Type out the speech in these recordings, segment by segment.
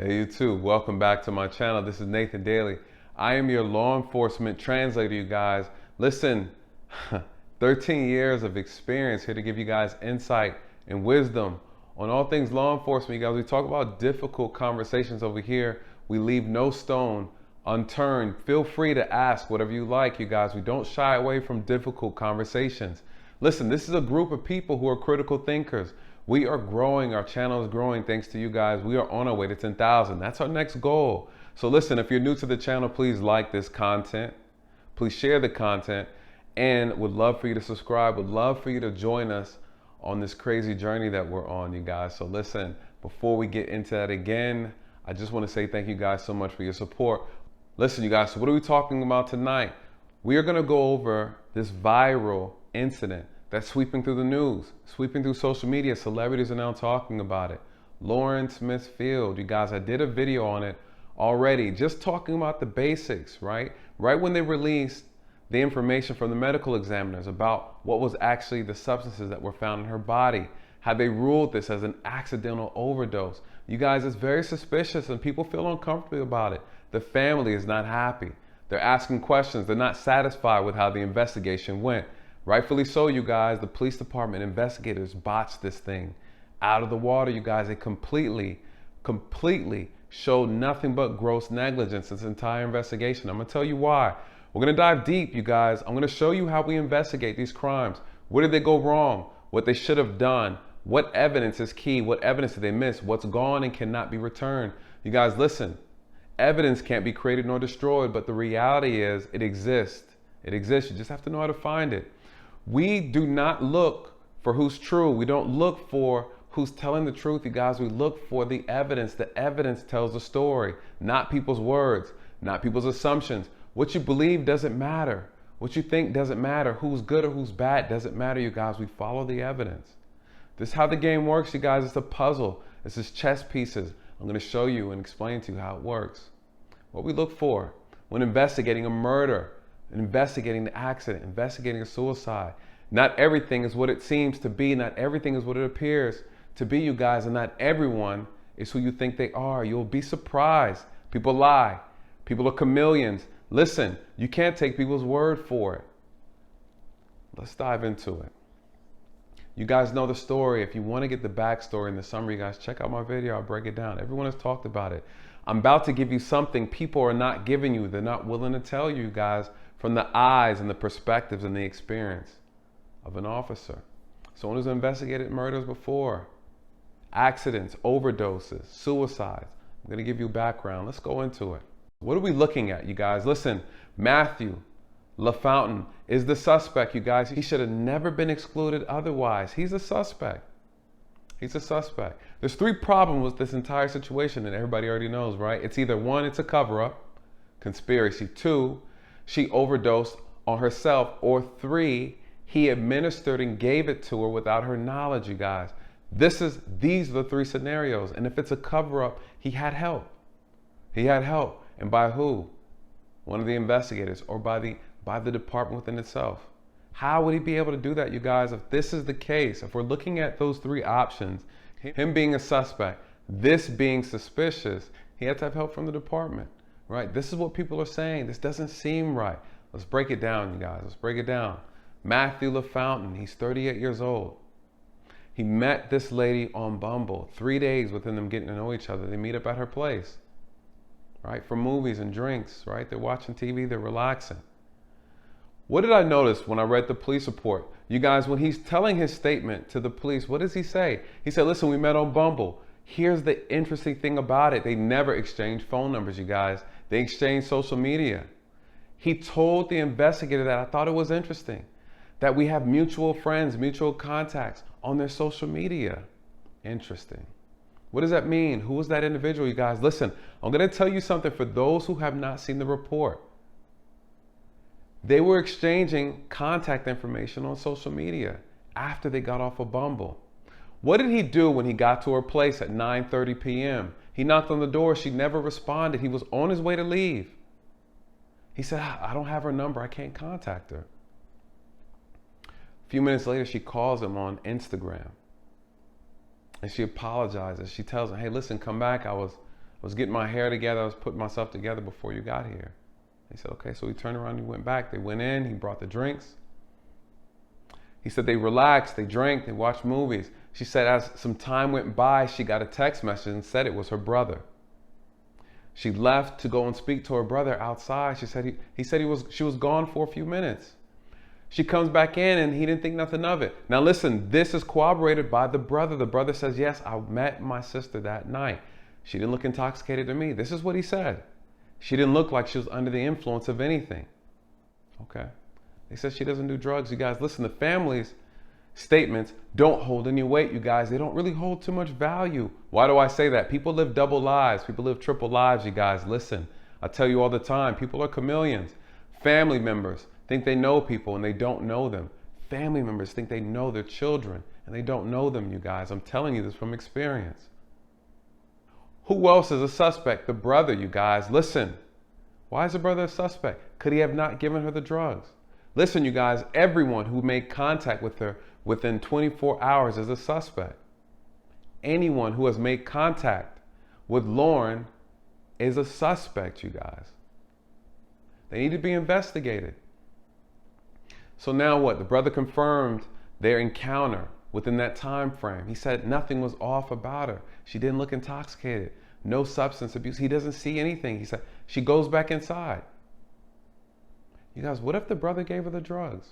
Hey, you too. Welcome back to my channel. This is Nathan Daly. I am your law enforcement translator, you guys. Listen, 13 years of experience here to give you guys insight and wisdom on all things law enforcement, you guys. We talk about difficult conversations over here. We leave no stone unturned. Feel free to ask whatever you like, you guys. We don't shy away from difficult conversations. Listen, this is a group of people who are critical thinkers. We are growing. Our channel is growing thanks to you guys. We are on our way to 10,000. That's our next goal. So listen, if you're new to the channel, please like this content. Please share the content, and would love for you to subscribe. Would love for you to join us on this crazy journey that we're on, you guys. So listen, before we get into that again, I just want to say thank you guys so much for your support. Listen, you guys, so what are we talking about tonight? We are going to go over this viral incident that's sweeping through the news, sweeping through social media. Celebrities are now talking about it. Lauren Smith's Field, you guys, I did a video on it already, just talking about the basics, right? Right when they released the information from the medical examiners about what was actually the substances that were found in her body, how they ruled this as an accidental overdose. You guys, it's very suspicious and people feel uncomfortable about it. The family is not happy. They're asking questions. They're not satisfied with how the investigation went. Rightfully so, you guys. The police department investigators botched this thing out of the water, you guys. They completely showed nothing but gross negligence this entire investigation. I'm gonna tell you why. We're gonna dive deep, you guys. I'm gonna show you how we investigate these crimes. Where did they go wrong? What they should have done? What evidence is key? What evidence did they miss? What's gone and cannot be returned? You guys, listen. Evidence can't be created nor destroyed, but the reality is it exists. It exists. You just have to know how to find it. We do not look for who's true. We don't look for who's telling the truth, you guys. We look for the evidence. The evidence tells the story, not people's words, not people's assumptions. What you believe doesn't matter. What you think doesn't matter. Who's good or who's bad doesn't matter, you guys. We follow the evidence. This is how the game works, you guys. It's a puzzle. This is chess pieces. I'm going to show you and explain to you how it works. What we look for when investigating a murder, investigating the accident, investigating a suicide. Not everything is what it seems to be. Not everything is what it appears to be, you guys. And not everyone is who you think they are. You'll be surprised. People lie. People are chameleons. Listen, you can't take people's word for it. Let's dive into it. You guys know the story. If you want to get the backstory and the summary, you guys, check out my video. I'll break it down. Everyone has talked about it. I'm about to give you something people are not giving you. They're not willing to tell you guys from the eyes and the perspectives and the experience of an officer. Someone who's investigated murders before, accidents, overdoses, suicides. I'm going to give you background. Let's go into it. What are we looking at, you guys? Listen, Matthew LaFountain is the suspect, you guys. He should have never been excluded otherwise. He's a suspect. He's a suspect. There's three problems with this entire situation that everybody already knows, right? It's either one, it's a cover-up, conspiracy. Two, she overdosed on herself. Or three, he administered and gave it to her without her knowledge, you guys. These are the three scenarios. And if it's a cover-up, he had help. He had help. And by who? One of the investigators, or by the department within itself. How would he be able to do that, you guys? If this is the case, if we're looking at those three options, him being a suspect, this being suspicious, he had to have help from the department, right? This is what people are saying. This doesn't seem right. Let's break it down, you guys. Let's break it down. Matthew LaFountain, he's 38 years old. He met this lady on Bumble. 3 days within them getting to know each other. They meet up at her place, right? For movies and drinks, right? They're watching TV, they're relaxing. What did I notice when I read the police report? You guys, when he's telling his statement to the police, what does he say? He said, listen, we met on Bumble. Here's the interesting thing about it. They never exchanged phone numbers, you guys. They exchanged social media. He told the investigator that. I thought it was interesting that we have mutual friends, mutual contacts on their social media. Interesting. What does that mean? Who was that individual, you guys? Listen, I'm going to tell you something for those who have not seen the report. They were exchanging contact information on social media after they got off of Bumble. What did he do when he got to her place at 9:30 p.m.? He knocked on the door. She never responded. He was on his way to leave. He said, I don't have her number. I can't contact her. A few minutes later, she calls him on Instagram. And she apologizes. She tells him, hey, listen, come back. I was getting my hair together. I was putting myself together before you got here. He said, okay. So he turned around and he went back. They went in, he brought the drinks. He said they relaxed, they drank, they watched movies. She said as some time went by, she got a text message and said it was her brother. She left to go and speak to her brother outside. She said she was gone for a few minutes. She comes back in and he didn't think nothing of it. Now listen, this is corroborated by the brother. The brother says, yes, I met my sister that night. She didn't look intoxicated to me. This is what he said. She didn't look like she was under the influence of anything. Okay. They said she doesn't do drugs. You guys, listen, the family's statements don't hold any weight, you guys. They don't really hold too much value. Why do I say that? People live double lives. People live triple lives, you guys. Listen, I tell you all the time, people are chameleons. Family members think they know people and they don't know them. Family members think they know their children and they don't know them, you guys. I'm telling you this from experience. Who else is a suspect? The brother, you guys. Listen, why is the brother a suspect? Could he have not given her the drugs? Listen, you guys, everyone who made contact with her within 24 hours is a suspect. Anyone who has made contact with Lauren is a suspect, you guys. They need to be investigated. So now what? The brother confirmed their encounter within that time frame. He said nothing was off about her. She didn't look intoxicated. No substance abuse. He doesn't see anything. He said she goes back inside. You guys, what if the brother gave her the drugs?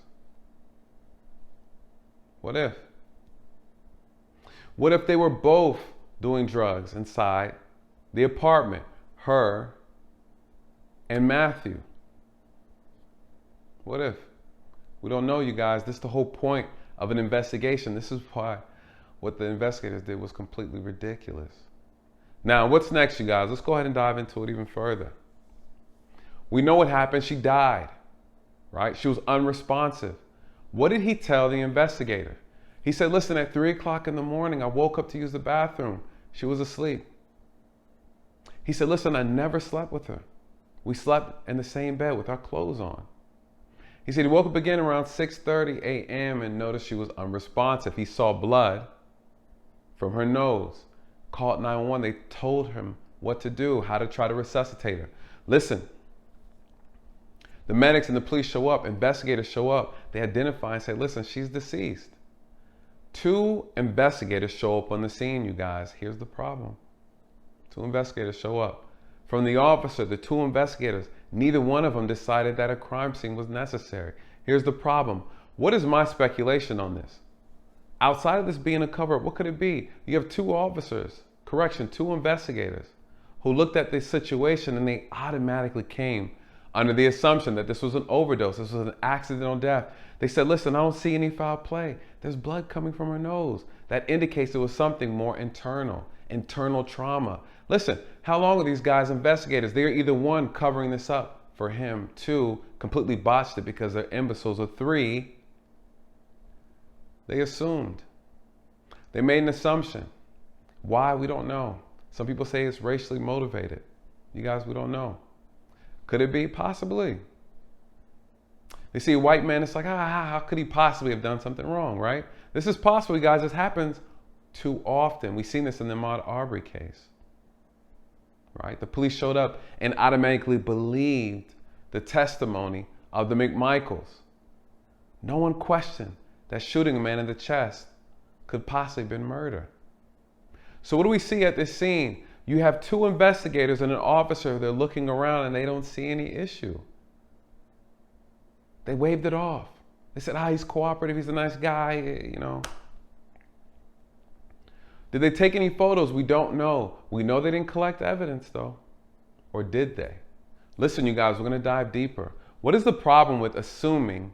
What if? What if they were both doing drugs inside the apartment? Her and Matthew. What if? We don't know, you guys. This is the whole point of an investigation. This is why what the investigators did was completely ridiculous. Now, what's next, you guys? Let's go ahead and dive into it even further. We know what happened. She died, right? She was unresponsive. What did he tell the investigator? He said, listen, at 3 o'clock in the morning, I woke up to use the bathroom. She was asleep. He said, listen, I never slept with her. We slept in the same bed with our clothes on. He said he woke up again around 6:30 a.m. and noticed she was unresponsive. He saw blood from her nose. Called 911. They told him what to do, how to try to resuscitate her. Listen, the medics and the police show up, investigators show up. They identify and say, listen, she's deceased. 2 investigators show up on the scene, you guys. Here's the problem. 2 investigators show up. From the officer, the 2 investigators, neither one of them decided that a crime scene was necessary. Here's the problem. What is my speculation on this? Outside of this being a cover-up, what could it be? You have 2 officers, 2 investigators, who looked at this situation and they automatically came under the assumption that this was an overdose, this was an accidental death. They said, listen, I don't see any foul play. There's blood coming from her nose. That indicates it was something more internal trauma. Listen, how long are these guys investigators? They're either 1, covering this up for him, 2, completely botched it because they're imbeciles, or 3, they assumed. They made an assumption. Why? We don't know. Some people say it's racially motivated. You guys, we don't know. Could it be? Possibly. They see a white man, it's like, how could he possibly have done something wrong, right? This is possible, guys. This happens too often. We've seen this in the Ahmaud Arbery case, right? The police showed up and automatically believed the testimony of the McMichaels. No one questioned that shooting a man in the chest could possibly have been murder. So what do we see at this scene? You have 2 investigators and an officer. They're looking around and they don't see any issue. They waved it off. They said, he's cooperative. He's a nice guy, you know. Did they take any photos? We don't know. We know they didn't collect evidence, though. Or did they? Listen, you guys, we're going to dive deeper. What is the problem with assuming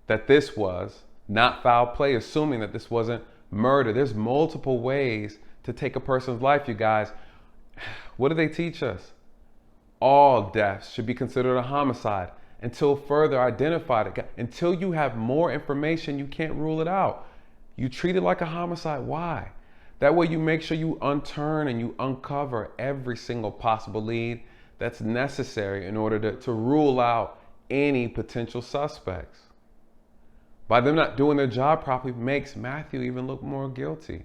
that this was not foul play, assuming that this wasn't murder? There's multiple ways to take a person's life, you guys. What do they teach us? All deaths should be considered a homicide until further identified. Until you have more information, you can't rule it out. You treat it like a homicide. Why? That way you make sure you unturn and you uncover every single possible lead that's necessary in order to rule out any potential suspects. By them not doing their job properly makes Matthew even look more guilty.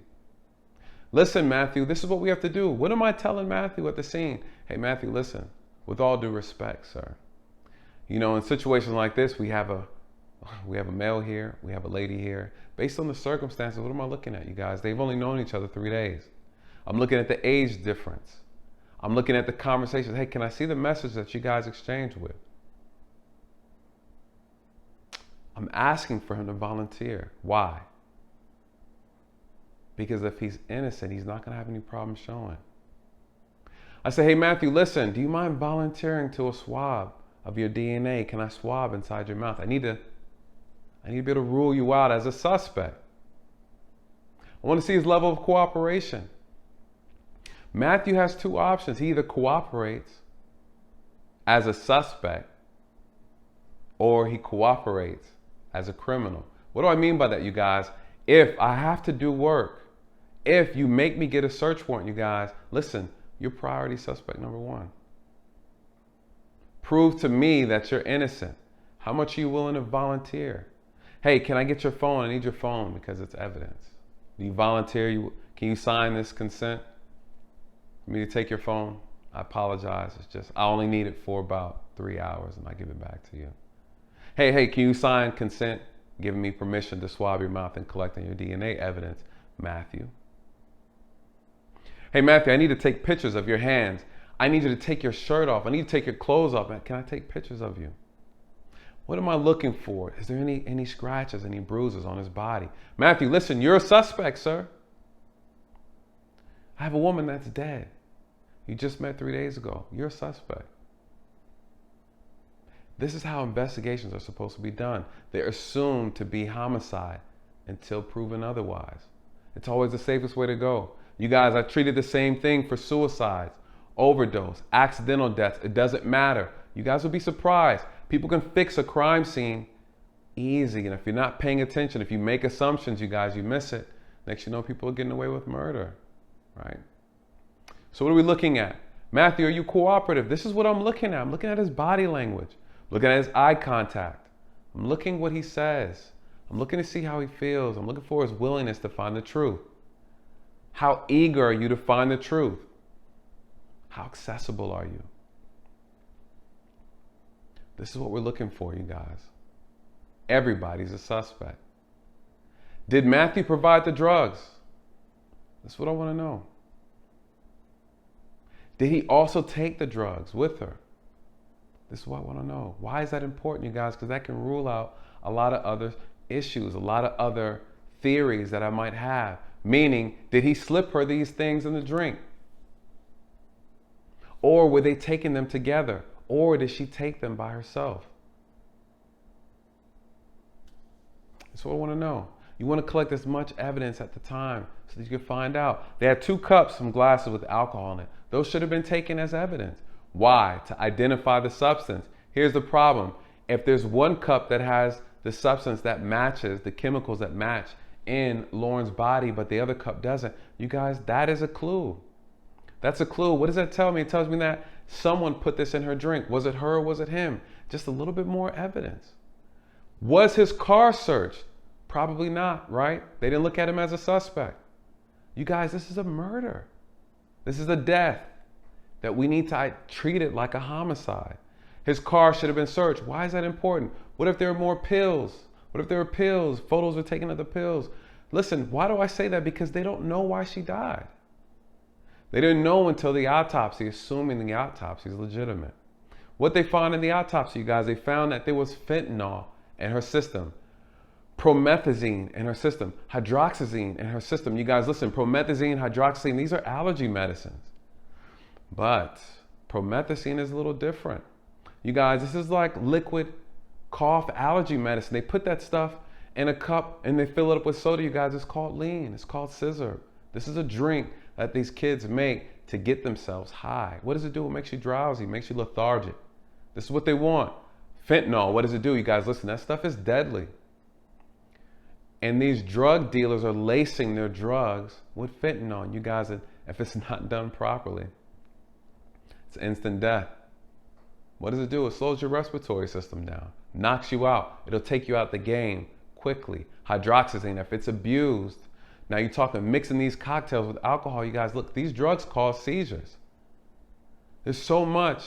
Listen, Matthew, this is what we have to do. What am I telling Matthew at the scene? Hey, Matthew, listen, with all due respect, sir. You know, in situations like this, we have a male here, we have a lady here. Based on the circumstances, what am I looking at, you guys? They've only known each other 3 days. I'm looking at the age difference. I'm looking at the conversation. Hey, can I see the message that you guys exchanged with? I'm asking for him to volunteer. Why? Because if he's innocent, he's not going to have any problem showing. I say, hey, Matthew, listen, do you mind volunteering to a swab of your DNA? Can I swab inside your mouth? I need to be able to rule you out as a suspect. I want to see his level of cooperation. Matthew has 2 options. He either cooperates as a suspect or he cooperates as a criminal. What do I mean by that, you guys? If I have to do work, if you make me get a search warrant, you guys, listen, you're priority suspect number 1. Prove to me that you're innocent. How much are you willing to volunteer? Hey, can I get your phone? I need your phone because it's evidence. Do you volunteer? Can you sign this consent for me to take your phone? I apologize. It's just, I only need it for about 3 hours and I give it back to you. Hey, can you sign consent giving me permission to swab your mouth and collecting your DNA evidence, Matthew? Hey, Matthew, I need to take pictures of your hands. I need you to take your shirt off. I need to take your clothes off. Can I take pictures of you? What am I looking for? Is there any scratches, any bruises on his body? Matthew, listen, you're a suspect, sir. I have a woman that's dead. You just met 3 days ago. You're a suspect. This is how investigations are supposed to be done. They're assumed to be homicide until proven otherwise. It's always the safest way to go. You guys, I treated the same thing for suicides, overdose, accidental deaths. It doesn't matter. You guys will be surprised. People can fix a crime scene easy. And if you're not paying attention, if you make assumptions, you guys, you miss it. Next you know, people are getting away with murder, right? So what are we looking at? Matthew, are you cooperative? This is what I'm looking at. I'm looking at his body language, looking at his eye contact. I'm looking what he says. I'm looking to see how he feels. I'm looking for his willingness to find the truth. How eager are you to find the truth? How accessible are you? This is what we're looking for, you guys. Everybody's a suspect. Did Matthew provide the drugs? That's what I want to know. Did he also take the drugs with her? This is what I want to know. Why is that important, you guys? Because that can rule out a lot of other issues, a lot of other theories that I might have. Meaning, did he slip her these things in the drink? Or were they taking them together? Or did she take them by herself? That's what I want to know. You want to collect as much evidence at the time so that you can find out. They had 2 cups, some glasses with alcohol in it. Those should have been taken as evidence. Why? To identify the substance. Here's the problem. If there's 1 cup that has the substance that matches, the chemicals that match in Lauren's body, but the other cup doesn't, you guys, that is a clue. That's a clue. What does that tell me? It tells me that someone put this in her drink. Was it her or was it him? Just a little bit more evidence. Was his car searched? Probably not, right? They didn't look at him as a suspect. You guys, this is a murder. This is a death that we need to treat it like a homicide. His car should have been searched. Why is that important? What if there were more pills? What if there were pills? Photos were taken of the pills. Listen, why do I say that? Because they don't know why she died. They didn't know until the autopsy, assuming the autopsy is legitimate. What they found in the autopsy, you guys, they found that there was fentanyl in her system, promethazine in her system, hydroxyzine in her system. You guys, listen, promethazine, hydroxyzine, these are allergy medicines. But promethazine is a little different. You guys, this is like liquid cough allergy medicine. They put that stuff in a cup and they fill it up with soda, you guys. It's called lean. It's called scissor. This is a drink that these kids make to get themselves high. What does it do? It makes you drowsy, makes you lethargic. This is what they want. Fentanyl, what does it do? You guys, listen, that stuff is deadly. And these drug dealers are lacing their drugs with fentanyl. You guys, if it's not done properly, it's instant death. What does it do? It slows your respiratory system down, knocks you out. It'll take you out the game quickly. Hydroxyzine, if it's abused Now you're talking mixing these cocktails with alcohol. You guys, look, these drugs cause seizures. There's so much.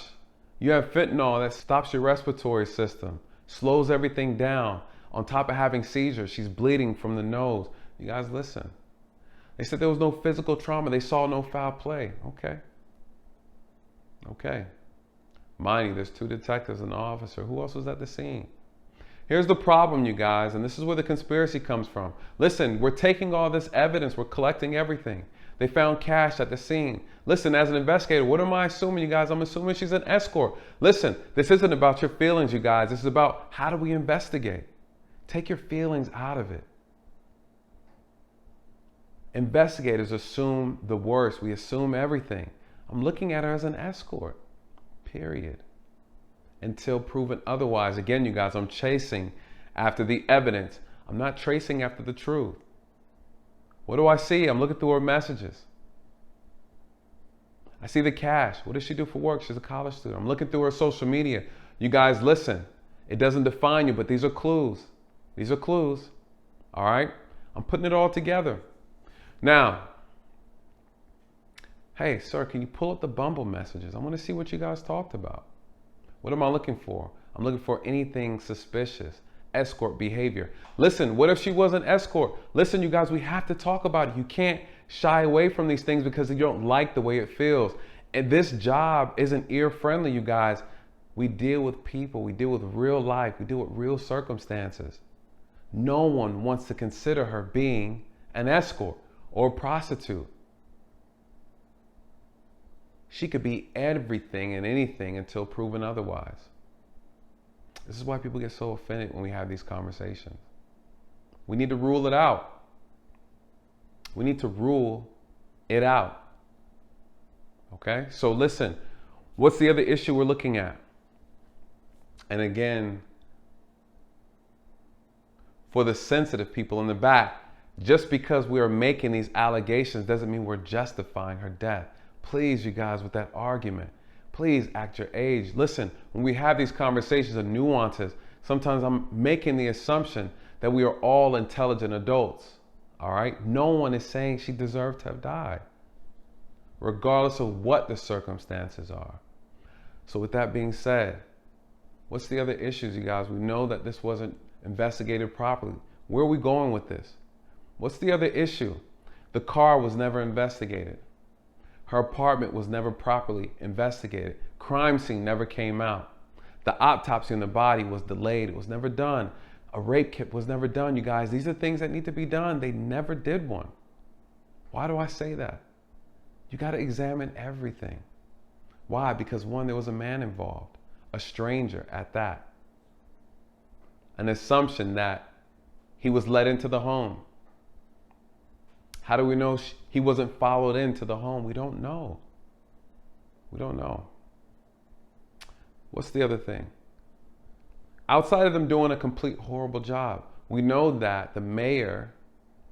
You have fentanyl that stops your respiratory system, slows everything down. On top of having seizures, she's bleeding from the nose. You guys, listen. They said there was no physical trauma. They saw no foul play. Okay. Okay. Mind you, there's 2 detectives and an officer. Who else was at the scene? Here's the problem, you guys, and this is where the conspiracy comes from. Listen, we're taking all this evidence. We're collecting everything. They found cash at the scene. Listen, as an investigator, what am I assuming, you guys? I'm assuming she's an escort. Listen, this isn't about your feelings, you guys. This is about how do we investigate? Take your feelings out of it. Investigators assume the worst. We assume everything. I'm looking at her as an escort, period. Until proven otherwise. Again, you guys, I'm chasing after the evidence. I'm not tracing after the truth. What do I see? I'm looking through her messages. I see the cash. What does she do for work? She's a college student. I'm looking through her social media. You guys, listen. It doesn't define you, but these are clues. These are clues. All right? I'm putting it all together. Now, hey, sir, can you pull up the Bumble messages? I want to see what you guys talked about. What am I looking for? I'm looking for anything suspicious. Escort behavior. Listen, what if she was an escort? Listen, you guys, we have to talk about it. You can't shy away from these things because you don't like the way it feels. And this job isn't ear-friendly, you guys. We deal with people. We deal with real life. We deal with real circumstances. No one wants to consider her being an escort or a prostitute. She could be everything and anything until proven otherwise. This is why people get so offended when we have these conversations. We need to rule it out. We need to rule it out. Okay? So listen, what's the other issue we're looking at? And again, for the sensitive people in the back, just because we are making these allegations doesn't mean we're justifying her death. Please, you guys, with that argument, please act your age. Listen, when we have these conversations of nuances, sometimes I'm making the assumption that we are all intelligent adults. All right? No one is saying she deserved to have died, regardless of what the circumstances are. So with that being said, what's the other issues, you guys? We know that this wasn't investigated properly. Where are we going with this? What's the other issue? The car was never investigated. Her apartment was never properly investigated. Crime scene never came out. The autopsy on the body was delayed. It was never done. A rape kit was never done, you guys. These are things that need to be done. They never did one. Why do I say that? You got to examine everything. Why? Because one, there was a man involved, a stranger at that. An assumption that he was let into the home. How do we know he wasn't followed into the home? We don't know. We don't know. What's the other thing? Outside of them doing a complete horrible job, we know that the mayor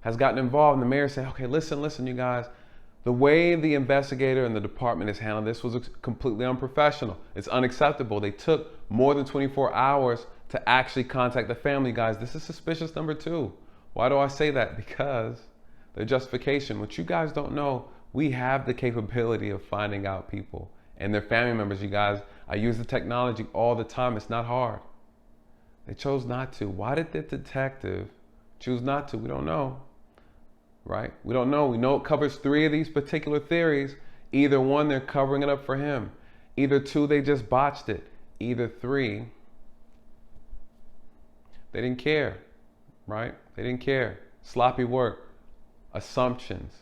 has gotten involved, and the mayor said, okay, listen, you guys, the way the investigator and the department has handled this was completely unprofessional. It's unacceptable. They took more than 24 hours to actually contact the family, guys. This is suspicious number 2. Why do I say that? Because the justification, what you guys don't know, we have the capability of finding out people and their family members, you guys. I use the technology all the time. It's not hard. They chose not to. Why did the detective choose not to? We don't know, right? We don't know. We know it covers 3 of these particular theories. Either 1, they're covering it up for him. Either 2, they just botched it. Either 3, they didn't care, right? They didn't care. Sloppy work. Assumptions.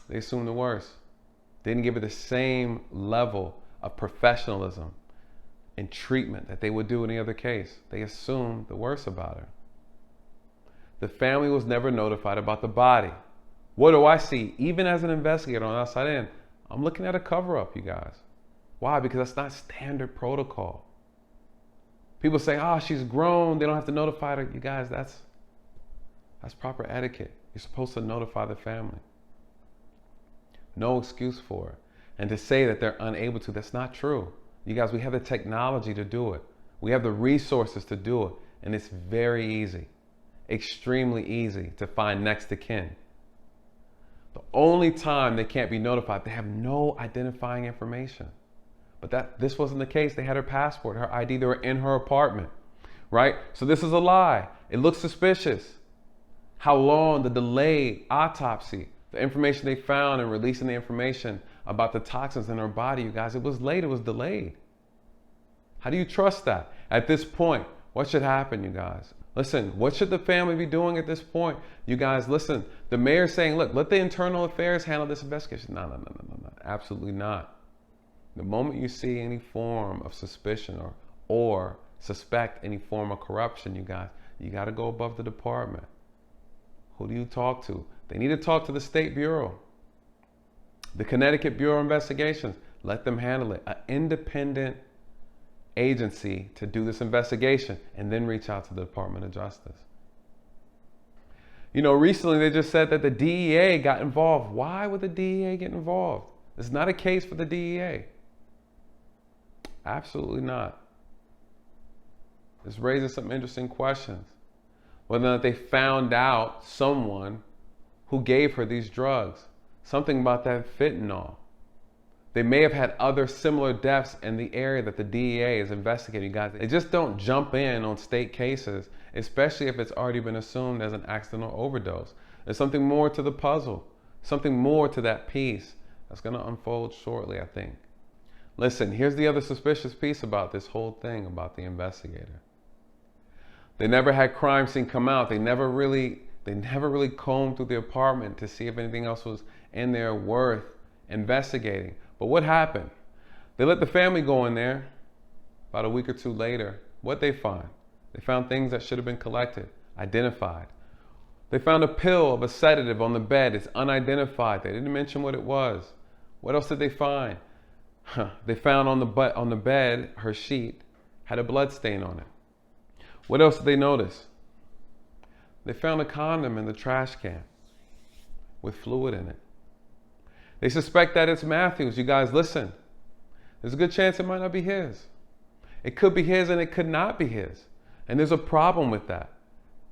They assumed the worst. They didn't give it the same level of professionalism and treatment that they would do in any other case. They assumed the worst about her. The family was never notified about the body. What do I see? Even as an investigator on the outside in, I'm looking at a cover-up, you guys. Why? Because that's not standard protocol. People say, oh, she's grown, they don't have to notify her. You guys, that's proper etiquette. You're supposed to notify the family. No excuse for it. And to say that they're unable to, that's not true. You guys, we have the technology to do it. We have the resources to do it. And it's very easy. extremely easy to find next of kin. The only time they can't be notified, they have no identifying information. But this wasn't the case. They had her passport, her ID, they were in her apartment, right? So this is a lie. It looks suspicious. How long the delayed autopsy, the information they found and releasing the information about the toxins in her body, you guys, it was late, it was delayed. How do you trust that? At this point, what should happen, you guys? Listen, what should the family be doing at this point? You guys, listen, the mayor's saying, look, let the internal affairs handle this investigation. No, absolutely not. The moment you see any form of suspicion or suspect any form of corruption, you guys, you got to go above the department. Who do you talk to? They need to talk to the State Bureau, the Connecticut Bureau of Investigations. Let them handle it. An independent agency to do this investigation, and then reach out to the Department of Justice. You know, recently they just said that the DEA got involved. Why would the DEA get involved? It's not a case for the DEA. Absolutely not. This raises some interesting questions. Whether or not they found out someone who gave her these drugs, something about that fentanyl. They may have had other similar deaths in the area that the DEA is investigating. Guys, they just don't jump in on state cases, especially if it's already been assumed as an accidental overdose. There's something more to the puzzle, something more to that piece that's going to unfold shortly, I think. Listen, here's the other suspicious piece about this whole thing about the investigator. They never had crime scene come out. They never really combed through the apartment to see if anything else was in there worth investigating. But what happened? They let the family go in there. About a week or two later, what they find? They found things that should have been collected, identified. They found a pill of a sedative on the bed. It's unidentified. They didn't mention what it was. What else did they find? They found on the bed, her sheet had a blood stain on it. What else did they notice? They found a condom in the trash can with fluid in it. They suspect that it's Matthew's. You guys, listen. There's a good chance it might not be his. It could be his and it could not be his. And there's a problem with that.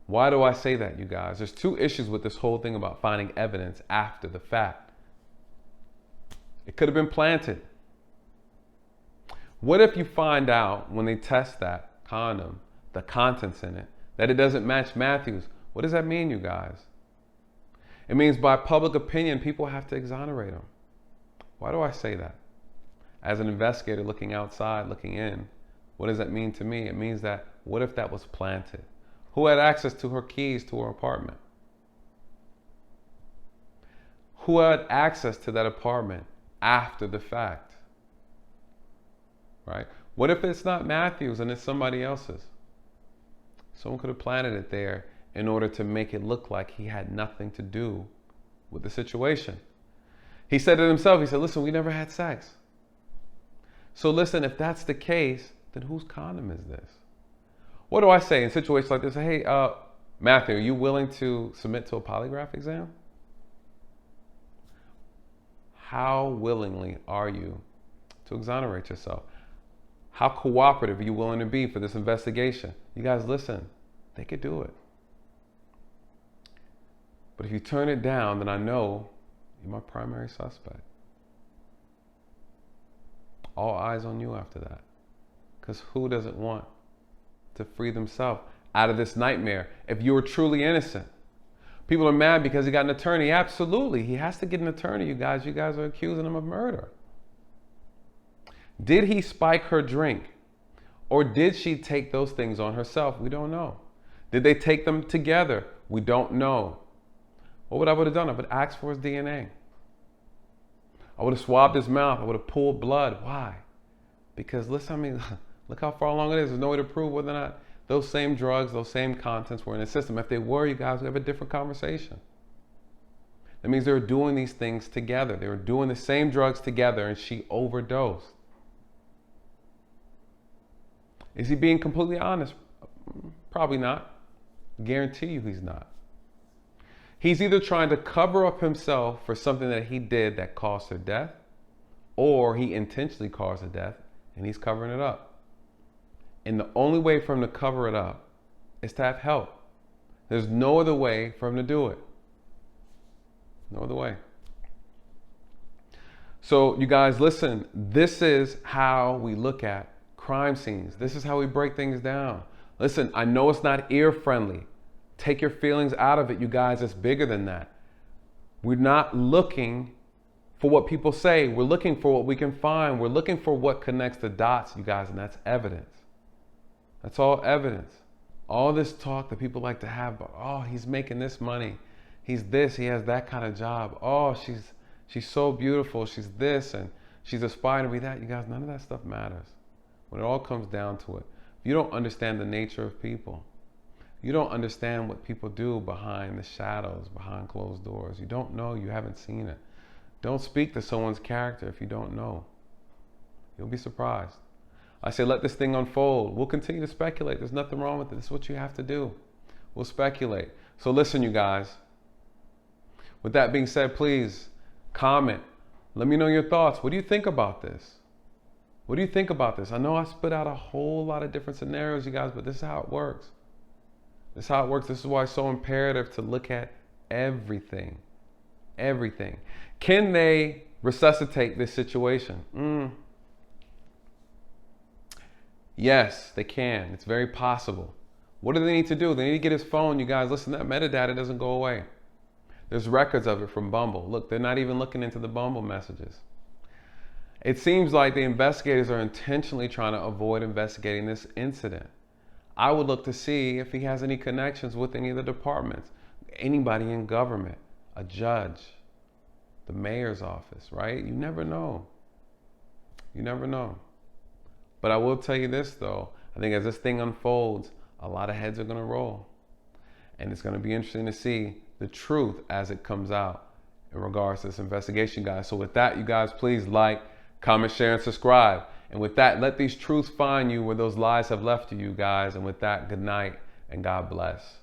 Why do I say that, you guys? There's two issues with this whole thing about finding evidence after the fact. It could have been planted. What if you find out when they test that condom, the contents in it, that it doesn't match Matthew's? What does that mean, you guys? It means by public opinion, people have to exonerate him. Why do I say that? As an investigator looking outside, looking in, what does that mean to me? It means that, what if that was planted? Who had access to her keys to her apartment? Who had access to that apartment after the fact? Right? What if it's not Matthew's and it's somebody else's? Someone could have planted it there in order to make it look like he had nothing to do with the situation. He said it himself. He said, listen, we never had sex. So listen, if that's the case, then whose condom is this? What do I say in situations like this? Hey, Matthew, are you willing to submit to a polygraph exam? How willingly are you to exonerate yourself? How cooperative are you willing to be for this investigation? You guys, listen, they could do it. But if you turn it down, then I know you're my primary suspect. All eyes on you after that. Because who doesn't want to free themselves out of this nightmare if you were truly innocent? People are mad because he got an attorney. Absolutely. He has to get an attorney, you guys. You guys are accusing him of murder. Did he spike her drink? Or did she take those things on herself? We don't know. Did they take them together? We don't know. What would I have done? I would have asked for his DNA. I would have swabbed his mouth. I would have pulled blood. Why? Because listen, I mean, look how far along it is. There's no way to prove whether or not those same drugs, those same contents were in the system. If they were, you guys would have a different conversation. That means they were doing these things together. They were doing the same drugs together and she overdosed. Is he being completely honest? Probably not. Guarantee you he's not. He's either trying to cover up himself for something that he did that caused her death, or he intentionally caused her death and he's covering it up. And the only way for him to cover it up is to have help. There's no other way for him to do it. No other way. So you guys, listen, this is how we look at crime scenes. This is how we break things down. Listen, I know it's not ear friendly. Take your feelings out of it, you guys. It's bigger than that. We're not looking for what people say. We're looking for what we can find. We're looking for what connects the dots, you guys, and that's evidence. That's all evidence. All this talk that people like to have about, oh, he's making this money. He's this, he has that kind of job. Oh, she's so beautiful. She's this, and she's aspiring to be that. You guys, none of that stuff matters. When it all comes down to it, if you don't understand the nature of people, you don't understand what people do behind the shadows, behind closed doors. You don't know, you haven't seen it. Don't speak to someone's character if you don't know. You'll be surprised. I say, let this thing unfold. We'll continue to speculate. There's nothing wrong with it. This is what you have to do. We'll speculate. So listen, you guys. With that being said, please comment. Let me know your thoughts. What do you think about this? What do you think about this? I know I spit out a whole lot of different scenarios, you guys, but this is how it works. This is how it works. This is why it's so imperative to look at everything. Everything. Can they resuscitate this situation? Yes, they can. It's very possible. What do they need to do? They need to get his phone. You guys, listen, that metadata doesn't go away. There's records of it from Bumble. Look, they're not even looking into the Bumble messages. It seems like the investigators are intentionally trying to avoid investigating this incident. I would look to see if he has any connections with any of the departments, anybody in government, a judge, the mayor's office, right? You never know. You never know. But I will tell you this, though. I think as this thing unfolds, a lot of heads are going to roll. And it's going to be interesting to see the truth as it comes out in regards to this investigation, guys. So with that, you guys, please like, comment, share, and subscribe. And with that, let these truths find you where those lies have left you, guys. And with that, good night and God bless.